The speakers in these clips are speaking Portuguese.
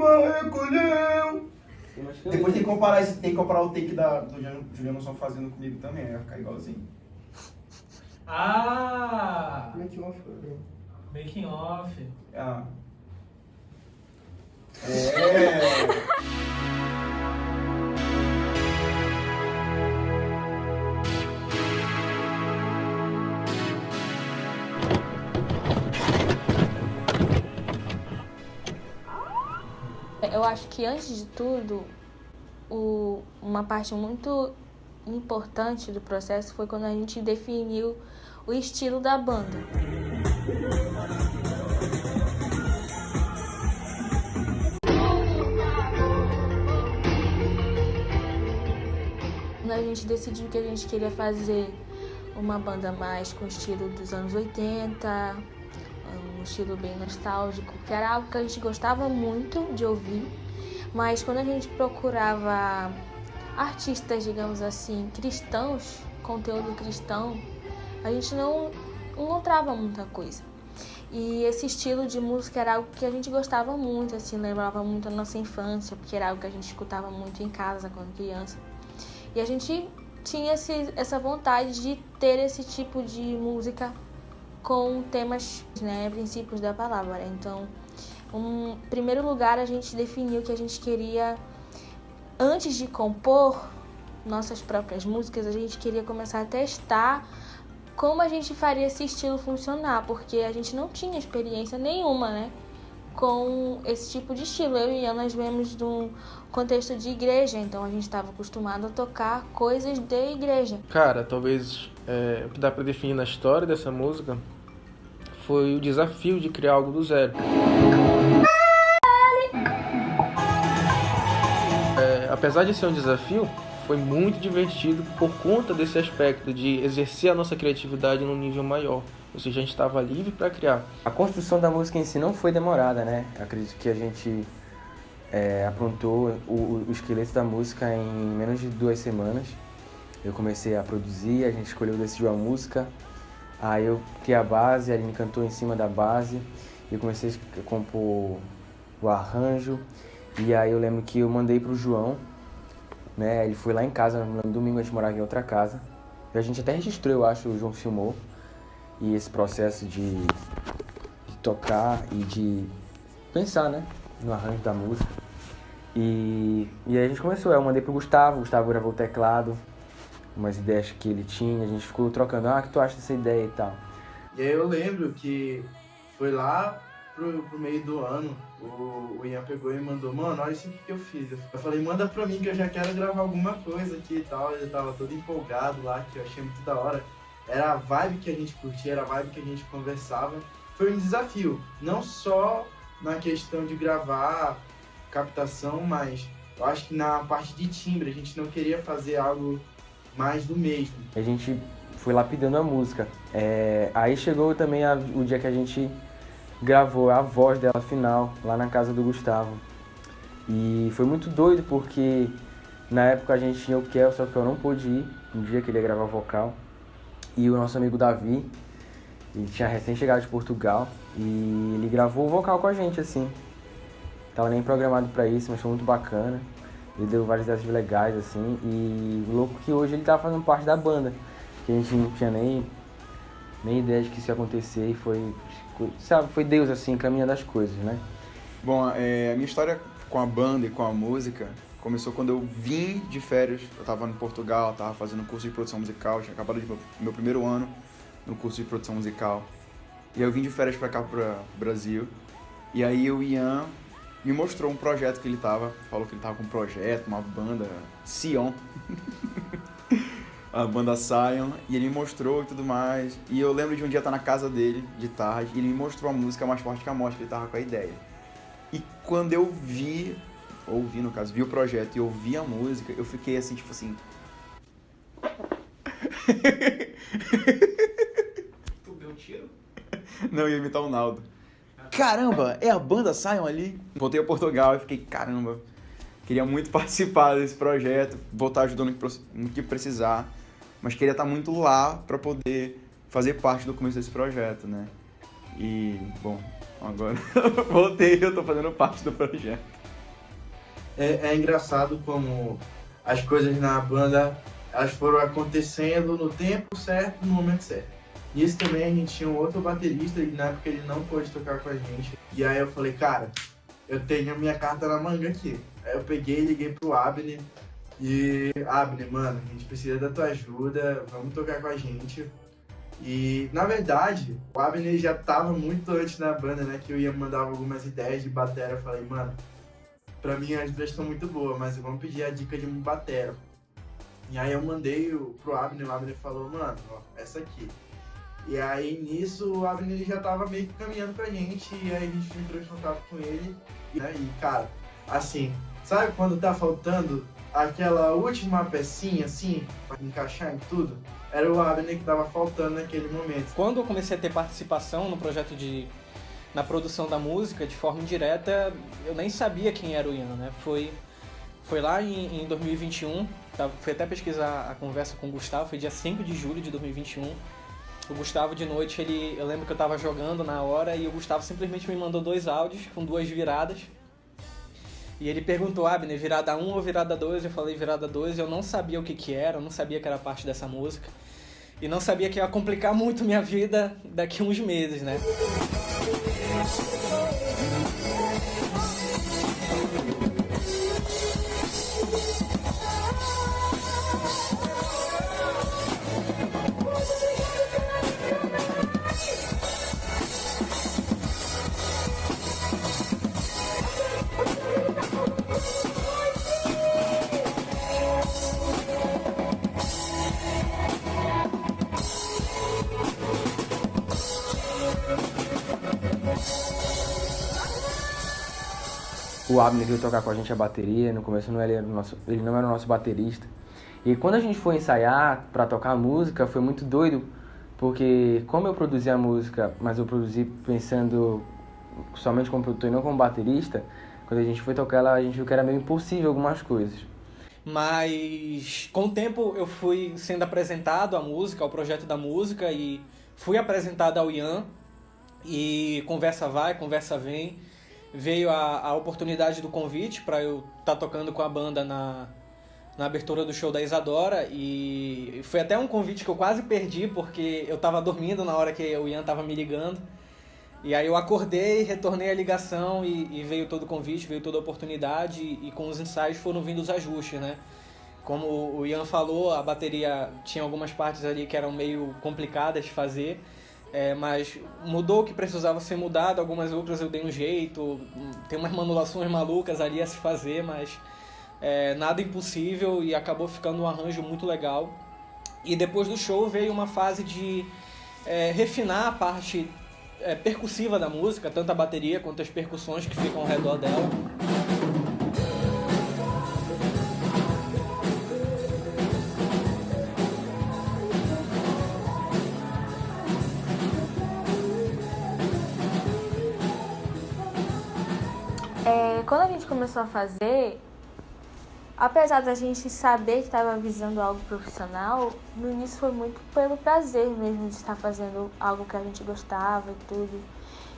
turma recolheu. Depois tem que comparar o take do Juliano Som fazendo comigo também, vai ficar igualzinho. Ah! Making off. Making off. Ah. Eu acho que antes de tudo, uma parte muito importante do processo foi quando a gente definiu o estilo da banda. Quando a gente decidiu que a gente queria fazer uma banda mais com o estilo dos anos 80, um estilo bem nostálgico, que era algo que a gente gostava muito de ouvir, mas quando a gente procurava artistas, digamos assim, cristãos, conteúdo cristão, a gente não encontrava muita coisa. E esse estilo de música era algo que a gente gostava muito, assim, lembrava muito a nossa infância, porque era algo que a gente escutava muito em casa quando criança. E a gente tinha essa vontade de ter esse tipo de música com temas, né, princípios da palavra. Então, em primeiro lugar, a gente definiu que a gente queria, antes de compor nossas próprias músicas, a gente queria começar a testar como a gente faria esse estilo funcionar, porque a gente não tinha experiência nenhuma, né, com esse tipo de estilo. Eu e Ian, nós viemos de um contexto de igreja, então a gente estava acostumado a tocar coisas de igreja. Cara, talvez o que dá pra definir na história dessa música foi o desafio de criar algo do zero. Apesar de ser um desafio, foi muito divertido por conta desse aspecto de exercer a nossa criatividade num nível maior. Ou seja, a gente estava livre para criar. A construção da música em si não foi demorada, né? Acredito que a gente aprontou o esqueleto da música em menos de 2 semanas. Eu comecei a produzir, a gente escolheu, decidiu a música. Aí eu criei a base, a Aline cantou em cima da base. Eu comecei a compor o arranjo. E aí eu lembro que eu mandei pro João, né? Ele foi lá em casa, no domingo a gente morava em outra casa. E a gente até registrou, eu acho, o João filmou. E esse processo de tocar e de pensar, né, no arranjo da música. E aí a gente começou, eu mandei pro Gustavo gravou o teclado, umas ideias que ele tinha, a gente ficou trocando, o que tu acha dessa ideia e tal. E aí eu lembro que foi lá pro meio do ano, o Ian pegou e mandou, mano, olha isso aqui que eu fiz. Eu falei, manda pra mim que eu já quero gravar alguma coisa aqui e tal. Eu tava todo empolgado lá, que eu achei muito da hora. Era a vibe que a gente curtia, era a vibe que a gente conversava. Foi um desafio, não só na questão de gravar, captação, mas eu acho que na parte de timbre a gente não queria fazer algo mais do mesmo. A gente foi lapidando a música. Aí chegou também o dia que a gente gravou a voz dela final, lá na casa do Gustavo. E foi muito doido porque na época a gente tinha o Kel, só que eu não pude ir, um dia que ele ia gravar vocal. E o nosso amigo Davi, ele tinha recém chegado de Portugal e ele gravou o vocal com a gente, assim. Tava nem programado pra isso, mas foi muito bacana. Ele deu várias ideias legais, assim. E o louco que hoje ele tá fazendo parte da banda, que a gente não tinha nem ideia de que isso ia acontecer e foi Deus, assim, encaminhando as coisas, né? Bom, a minha história com a banda e com a música começou quando eu vim de férias. Eu tava em Portugal, tava fazendo curso de produção musical, tinha acabado de meu primeiro ano no curso de produção musical. E aí eu vim de férias pra cá, pro Brasil. E aí o Ian me mostrou um projeto que ele falou que ele tava com um projeto, uma banda, Sion. A banda Sion, e ele me mostrou e tudo mais. E eu lembro de um dia estar na casa dele, de tarde, e ele me mostrou a música Mais Forte que a Morte, que ele tava com a ideia. E quando eu vi o projeto e ouvi a música, eu fiquei assim, tipo assim... Tu deu um tiro? Não, eu ia imitar o Naldo. Caramba, é a banda Sion ali? Voltei a Portugal e fiquei, caramba, queria muito participar desse projeto, vou estar ajudando no que precisar, mas queria estar muito lá para poder fazer parte do começo desse projeto, né? E, bom, agora voltei, eu tô fazendo parte do projeto. É engraçado como as coisas na banda, elas foram acontecendo no tempo certo, no momento certo. Nisso também a gente tinha um outro baterista e na época ele não pôde tocar com a gente. E aí eu falei, cara, eu tenho a minha carta na manga aqui. Aí eu peguei e liguei pro Abner. E, Abner, mano, a gente precisa da tua ajuda, vamos tocar com a gente. E, na verdade, o Abner já tava muito antes na banda, né? Que eu ia mandar algumas ideias de batera. Eu falei, mano, pra mim as duas estão muito boas, mas vamos pedir a dica de um batera. E aí eu mandei pro Abner, o Abner falou, mano, ó, essa aqui. E aí nisso o Abner ele já tava meio que caminhando pra gente, e aí a gente entrou em contato com ele. Né? E cara, assim, sabe quando tá faltando aquela última pecinha assim, pra encaixar em tudo? Era o Abner que tava faltando naquele momento. Quando eu comecei a ter participação no projeto na produção da música, de forma indireta, eu nem sabia quem era o Ian, né? Foi lá em 2021, fui até pesquisar a conversa com o Gustavo, foi dia 5 de julho de 2021. O Gustavo de noite, eu lembro que eu tava jogando na hora e o Gustavo simplesmente me mandou 2 áudios com 2 viradas. E ele perguntou, Abner, virada 1 ou virada 2? Eu falei virada 2, eu não sabia o que era, eu não sabia que era parte dessa música. E não sabia que ia complicar muito minha vida daqui a uns meses, né? O Abner veio tocar com a gente a bateria, no começo ele não era o nosso baterista. E quando a gente foi ensaiar para tocar a música, foi muito doido, porque como eu produzi a música, mas eu produzi pensando somente como produtor e não como baterista, quando a gente foi tocar ela, a gente viu que era meio impossível algumas coisas. Mas com o tempo eu fui sendo apresentado à música, ao projeto da música, e fui apresentado ao Ian, e conversa vai, conversa vem. Veio a oportunidade do convite para eu estar tocando com a banda na abertura do show da Isadora, e foi até um convite que eu quase perdi porque eu estava dormindo na hora que o Ian estava me ligando, e aí eu acordei, retornei a ligação e veio todo o convite, veio toda a oportunidade, e com os ensaios foram vindo os ajustes, né? Como o Ian falou, a bateria tinha algumas partes ali que eram meio complicadas de fazer, mas mudou o que precisava ser mudado, algumas outras eu dei um jeito, tem umas manipulações malucas ali a se fazer, mas nada impossível, e acabou ficando um arranjo muito legal. E depois do show veio uma fase de refinar a parte percussiva da música, tanto a bateria quanto as percussões que ficam ao redor dela. Quando a gente começou a fazer, apesar da gente saber que estava visando algo profissional, no início foi muito pelo prazer mesmo de estar fazendo algo que a gente gostava e tudo.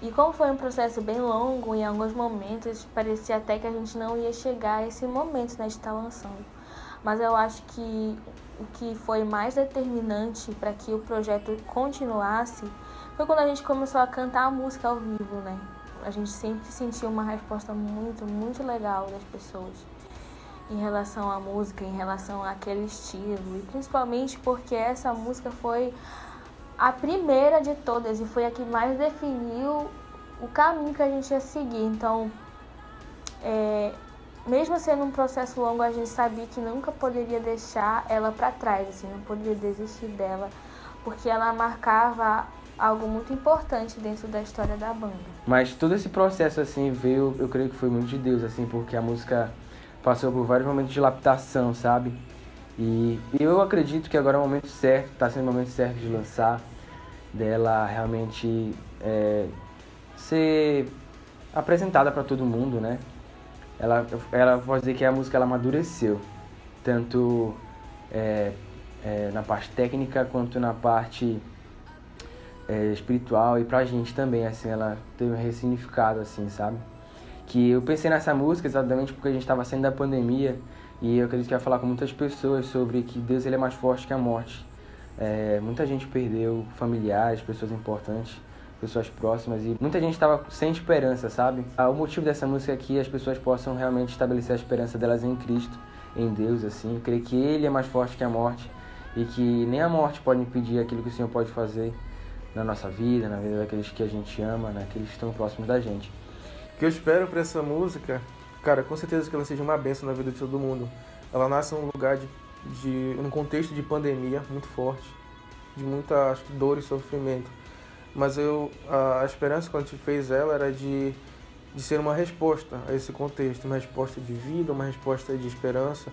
E como foi um processo bem longo, em alguns momentos parecia até que a gente não ia chegar a esse momento, né, de estar lançando. Mas eu acho que o que foi mais determinante para que o projeto continuasse foi quando a gente começou a cantar a música ao vivo, né? A gente sempre sentiu uma resposta muito, muito legal das pessoas em relação à música, em relação àquele estilo. E principalmente porque essa música foi a primeira de todas e foi a que mais definiu o caminho que a gente ia seguir. Então, mesmo sendo um processo longo, a gente sabia que nunca poderia deixar ela para trás, assim, não poderia desistir dela, porque ela marcava algo muito importante dentro da história da banda. Mas todo esse processo, assim, veio, eu creio que foi muito de Deus, assim, porque a música passou por vários momentos de lapidação, sabe? E eu acredito que agora é o momento certo, tá sendo o momento certo de lançar, dela realmente ser apresentada para todo mundo, né? Ela pode dizer que a música ela amadureceu, tanto na parte técnica quanto na parte espiritual, e pra gente também, assim, ela teve um ressignificado, assim, sabe? que eu pensei nessa música exatamente porque a gente estava saindo da pandemia e eu acredito que ia falar com muitas pessoas sobre que Deus ele é mais forte que a morte. Muita gente perdeu familiares, pessoas importantes, pessoas próximas e muita gente estava sem esperança, sabe? O motivo dessa música é que as pessoas possam realmente estabelecer a esperança delas em Cristo, em Deus, assim, crer que Ele é mais forte que a morte e que nem a morte pode impedir aquilo que o Senhor pode fazer na nossa vida, na vida daqueles que a gente ama, naqueles que estão próximos da gente. O que eu espero para essa música, cara, com certeza que ela seja uma bênção na vida de todo mundo. Ela nasce num lugar num contexto de pandemia muito forte, de muita, acho que, dor e sofrimento. Mas a esperança quando a gente fez ela era de ser uma resposta a esse contexto, uma resposta de vida, uma resposta de esperança,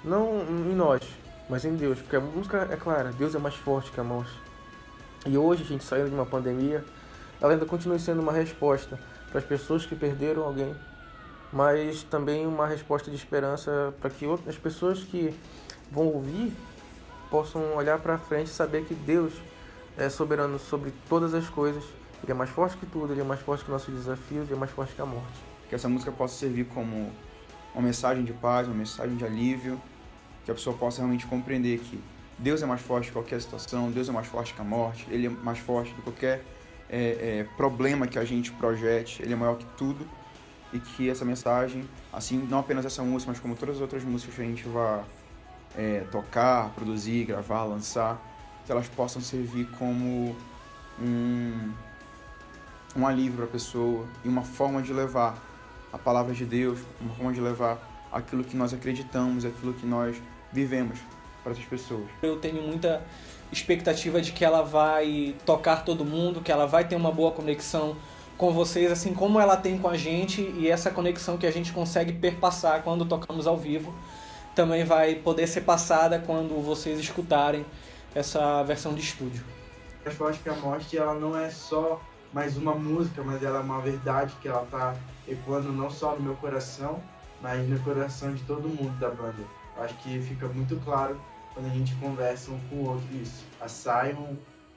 não em nós, mas em Deus, porque a música é clara, Deus é mais forte que a morte. E hoje, a gente saindo de uma pandemia, ela ainda continua sendo uma resposta para as pessoas que perderam alguém, mas também uma resposta de esperança para que outras pessoas que vão ouvir possam olhar para frente e saber que Deus é soberano sobre todas as coisas. Ele é mais forte que tudo, Ele é mais forte que nossos desafios, Ele é mais forte que a morte. Que essa música possa servir como uma mensagem de paz, uma mensagem de alívio, que a pessoa possa realmente compreender que Deus é mais forte que qualquer situação, Deus é mais forte que a morte, Ele é mais forte que qualquer problema que a gente projete, Ele é maior que tudo, e que essa mensagem, assim, não apenas essa música, mas como todas as outras músicas que a gente vai tocar, produzir, gravar, lançar, que elas possam servir como um alívio para a pessoa e uma forma de levar a palavra de Deus, uma forma de levar aquilo que nós acreditamos, aquilo que nós vivemos para essas pessoas. Eu tenho muita expectativa de que ela vai tocar todo mundo, que ela vai ter uma boa conexão com vocês, assim como ela tem com a gente, e essa conexão que a gente consegue perpassar quando tocamos ao vivo também vai poder ser passada quando vocês escutarem essa versão de estúdio. Eu acho que a morte ela não é só mais uma música, mas ela é uma verdade que ela tá ecoando não só no meu coração, mas no coração de todo mundo da banda. Eu acho que fica muito claro quando a gente conversa um com o outro isso. A Simon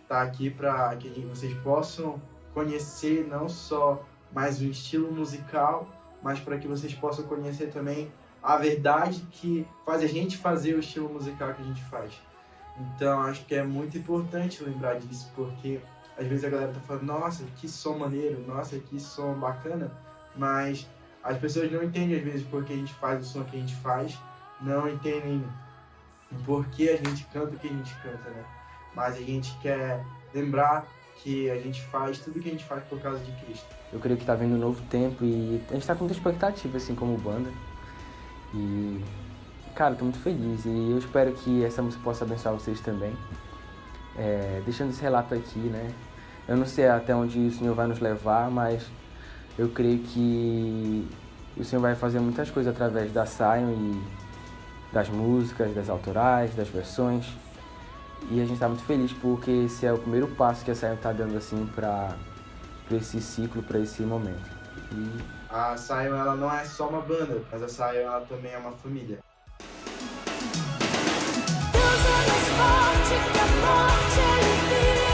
tá aqui para que vocês possam conhecer não só mais o estilo musical, mas para que vocês possam conhecer também a verdade que faz a gente fazer o estilo musical que a gente faz. Então acho que é muito importante lembrar disso, porque às vezes a galera tá falando, nossa, que som maneiro, nossa, que som bacana, mas as pessoas não entendem às vezes por que a gente faz o som que a gente faz, não entendem por que a gente canta o que a gente canta, né? Mas a gente quer lembrar que a gente faz tudo que a gente faz por causa de Cristo. Eu creio que tá vindo um novo tempo e a gente tá com muita expectativa, assim, como banda. E, cara, eu tô muito feliz e eu espero que essa música possa abençoar vocês também. Deixando esse relato aqui, né? Eu não sei até onde o Senhor vai nos levar, mas eu creio que o Senhor vai fazer muitas coisas através da Sion e das músicas, das autorais, das versões. E a gente tá muito feliz porque esse é o primeiro passo que a Sion tá dando, assim, pra esse ciclo, pra esse momento. A Sion, ela não é só uma banda, mas a Sion, ela também é uma família. Deus é mais forte que a morte, Ele